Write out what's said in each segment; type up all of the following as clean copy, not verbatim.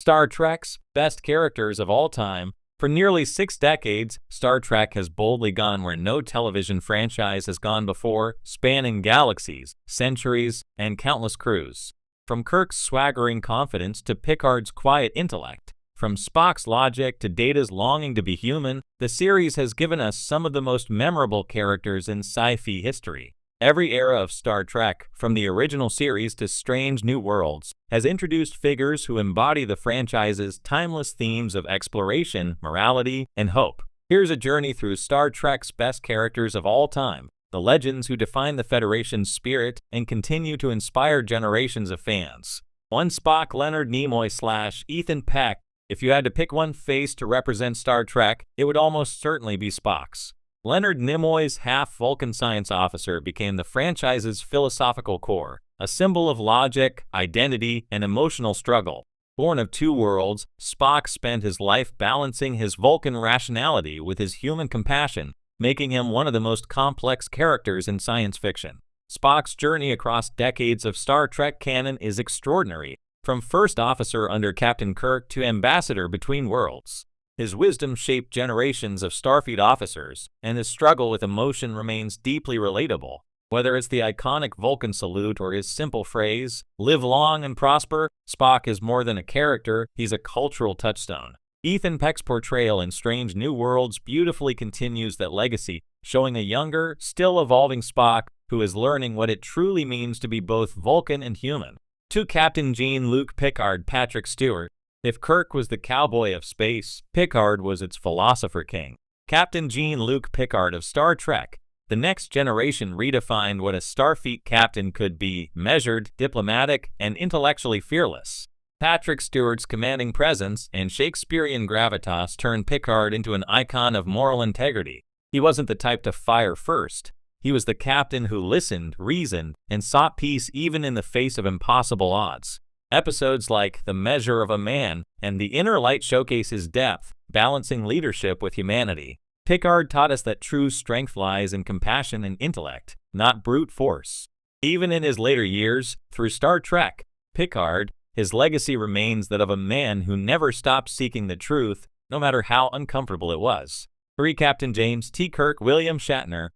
Star Trek's best characters of all time. For nearly 6 decades, Star Trek has boldly gone where no television franchise has gone before, spanning galaxies, centuries, and countless crews. From Kirk's swaggering confidence to Picard's quiet intellect, from Spock's logic to Data's longing to be human, the series has given us some of the most memorable characters in sci-fi history. Every era of Star Trek, from the original series to Strange New Worlds, has introduced figures who embody the franchise's timeless themes of exploration, morality, and hope. Here's a journey through Star Trek's best characters of all time, the legends who define the Federation's spirit and continue to inspire generations of fans. 1. Spock, Leonard Nimoy / Ethan Peck. If you had to pick one face to represent Star Trek, it would almost certainly be Spock's. Leonard Nimoy's half-Vulcan science officer became the franchise's philosophical core, a symbol of logic, identity, and emotional struggle. Born of two worlds, Spock spent his life balancing his Vulcan rationality with his human compassion, making him one of the most complex characters in science fiction. Spock's journey across decades of Star Trek canon is extraordinary, from first officer under Captain Kirk to ambassador between worlds. His wisdom shaped generations of Starfleet officers, and his struggle with emotion remains deeply relatable. Whether it's the iconic Vulcan salute or his simple phrase, "Live long and prosper," Spock is more than a character, he's a cultural touchstone. Ethan Peck's portrayal in Strange New Worlds beautifully continues that legacy, showing a younger, still evolving Spock who is learning what it truly means to be both Vulcan and human. To Captain Jean-Luc Picard, Patrick Stewart. If Kirk was the cowboy of space, Picard was its philosopher king. Captain Jean-Luc Picard of Star Trek. The next generation redefined what a Starfleet captain could be: measured, diplomatic, and intellectually fearless. Patrick Stewart's commanding presence and Shakespearean gravitas turned Picard into an icon of moral integrity. He wasn't the type to fire first. He was the captain who listened, reasoned, and sought peace even in the face of impossible odds. Episodes like The Measure of a Man and The Inner Light showcase his depth, balancing leadership with humanity. Picard taught us that true strength lies in compassion and intellect, not brute force. Even in his later years, through Star Trek, Picard, his legacy remains that of a man who never stopped seeking the truth, no matter how uncomfortable it was. 3. Captain James T. Kirk, William Shatner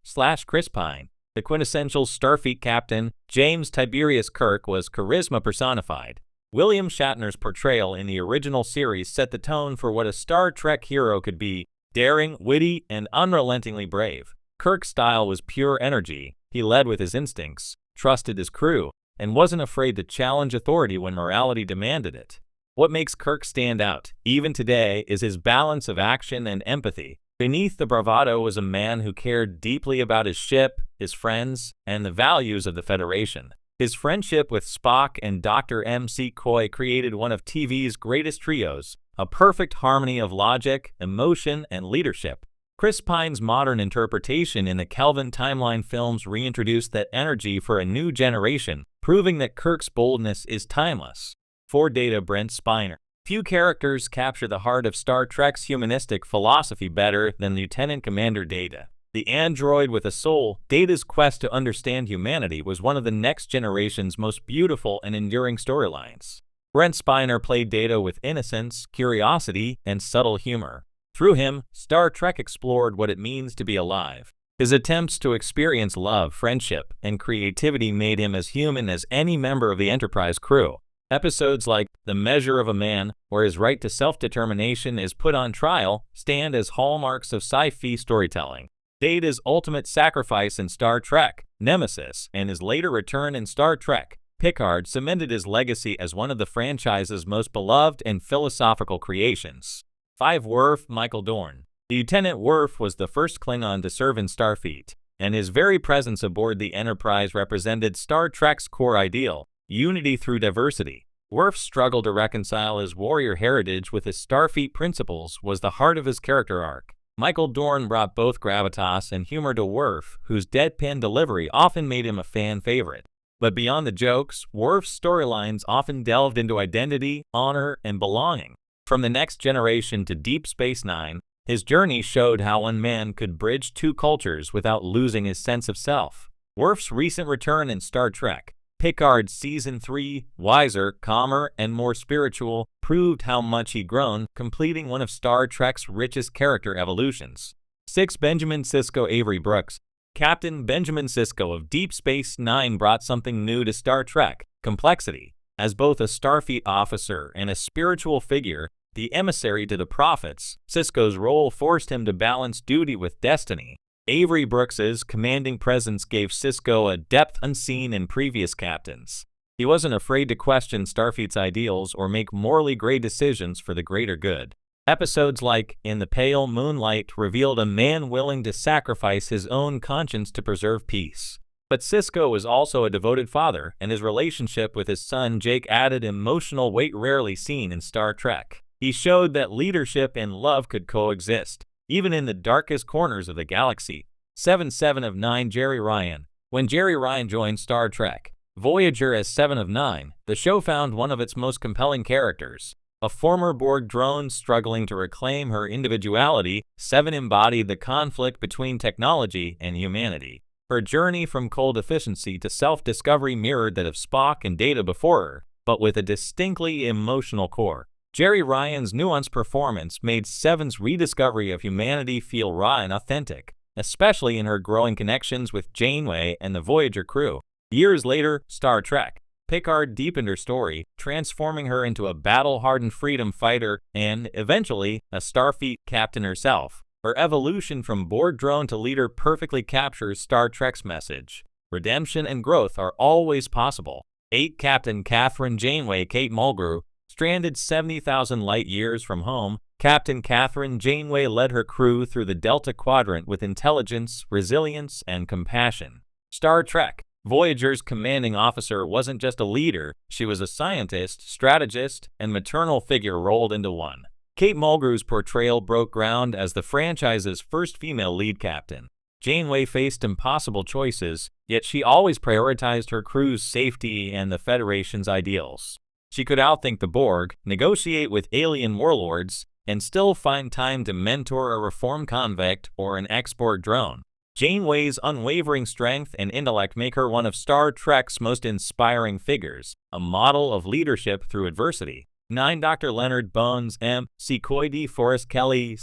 / Chris Pine. The quintessential Starfleet captain, James Tiberius Kirk, was charisma personified. William Shatner's portrayal in the original series set the tone for what a Star Trek hero could be: daring, witty, and unrelentingly brave. Kirk's style was pure energy. He led with his instincts, trusted his crew, and wasn't afraid to challenge authority when morality demanded it. What makes Kirk stand out, even today, is his balance of action and empathy. Beneath the bravado was a man who cared deeply about his ship, his friends, and the values of the Federation. His friendship with Spock and Dr. McCoy created one of TV's greatest trios, a perfect harmony of logic, emotion, and leadership. Chris Pine's modern interpretation in the Kelvin timeline films reintroduced that energy for a new generation, proving that Kirk's boldness is timeless. 4. Data, Brent Spiner. Few characters capture the heart of Star Trek's humanistic philosophy better than Lieutenant Commander Data. The android with a soul, Data's quest to understand humanity was one of the next generation's most beautiful and enduring storylines. Brent Spiner played Data with innocence, curiosity, and subtle humor. Through him, Star Trek explored what it means to be alive. His attempts to experience love, friendship, and creativity made him as human as any member of the Enterprise crew. Episodes like The Measure of a Man, where his right to self-determination is put on trial, stand as hallmarks of sci-fi storytelling. Data's ultimate sacrifice in Star Trek, Nemesis, and his later return in Star Trek, Picard cemented his legacy as one of the franchise's most beloved and philosophical creations. 5. Worf, Michael Dorn. Lieutenant Worf was the first Klingon to serve in Starfleet, and his very presence aboard the Enterprise represented Star Trek's core ideal: unity through diversity. Worf's struggle to reconcile his warrior heritage with his Starfleet principles was the heart of his character arc. Michael Dorn brought both gravitas and humor to Worf, whose deadpan delivery often made him a fan favorite. But beyond the jokes, Worf's storylines often delved into identity, honor, and belonging. From The Next Generation to Deep Space Nine, his journey showed how one man could bridge two cultures without losing his sense of self. Worf's recent return in Star Trek, Picard's Season 3, wiser, calmer, and more spiritual, proved how much he'd grown, completing one of Star Trek's richest character evolutions. 6. Benjamin Sisko Avery Brooks. Captain Benjamin Sisko of Deep Space Nine brought something new to Star Trek: complexity. As both a Starfleet officer and a spiritual figure, the emissary to the prophets, Sisko's role forced him to balance duty with destiny. Avery Brooks's commanding presence gave Sisko a depth unseen in previous captains. He wasn't afraid to question Starfleet's ideals or make morally gray decisions for the greater good. Episodes like In the Pale Moonlight revealed a man willing to sacrifice his own conscience to preserve peace. But Sisko was also a devoted father, and his relationship with his son Jake added emotional weight rarely seen in Star Trek. He showed that leadership and love could coexist, even in the darkest corners of the galaxy. 7 of 9 Jerry Ryan. When Jerry Ryan joined Star Trek Voyager as 7 of 9, the show found one of its most compelling characters. A former Borg drone struggling to reclaim her individuality, 7 embodied the conflict between technology and humanity. Her journey from cold efficiency to self-discovery mirrored that of Spock and Data before her, but with a distinctly emotional core. Jerry Ryan's nuanced performance made 7's rediscovery of humanity feel raw and authentic, especially in her growing connections with Janeway and the Voyager crew. Years later, Star Trek Picard deepened her story, transforming her into a battle-hardened freedom fighter and, eventually, a Starfleet captain herself. Her evolution from Borg drone to leader perfectly captures Star Trek's message: redemption and growth are always possible. 8. Captain Catherine Janeway Kate Mulgrew. Stranded 70,000 light-years from home, Captain Catherine Janeway led her crew through the Delta Quadrant with intelligence, resilience, and compassion. Star Trek Voyager's commanding officer wasn't just a leader, she was a scientist, strategist, and maternal figure rolled into one. Kate Mulgrew's portrayal broke ground as the franchise's first female lead captain. Janeway faced impossible choices, yet she always prioritized her crew's safety and the Federation's ideals. She could outthink the Borg, negotiate with alien warlords, and still find time to mentor a reformed convict or an ex-Borg drone. Janeway's unwavering strength and intellect make her one of Star Trek's most inspiring figures, a model of leadership through adversity. 9. Dr. Leonard Bones M. Secoy DeForest Kelly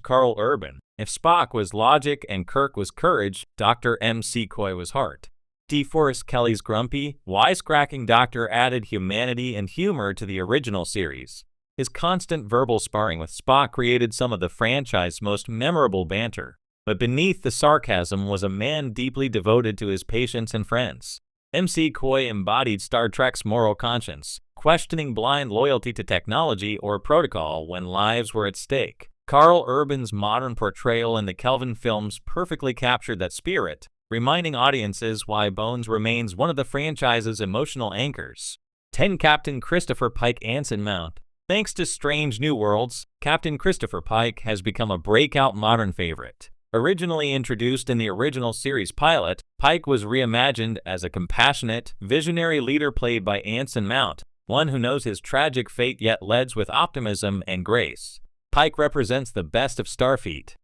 / Carl Urban. If Spock was logic and Kirk was courage, Dr. M. Secoy was heart. DeForest Kelly's grumpy, wisecracking doctor added humanity and humor to the original series. His constant verbal sparring with Spock created some of the franchise's most memorable banter. But beneath the sarcasm was a man deeply devoted to his patients and friends. MC Coy embodied Star Trek's moral conscience, questioning blind loyalty to technology or protocol when lives were at stake. Carl Urban's modern portrayal in the Kelvin films perfectly captured that spirit, reminding audiences why Bones remains one of the franchise's emotional anchors. 10. Captain Christopher Pike Anson Mount. Thanks to Strange New Worlds, Captain Christopher Pike has become a breakout modern favorite. Originally introduced in the original series pilot, Pike was reimagined as a compassionate, visionary leader played by Anson Mount, one who knows his tragic fate yet leads with optimism and grace. Pike represents the best of Starfleet,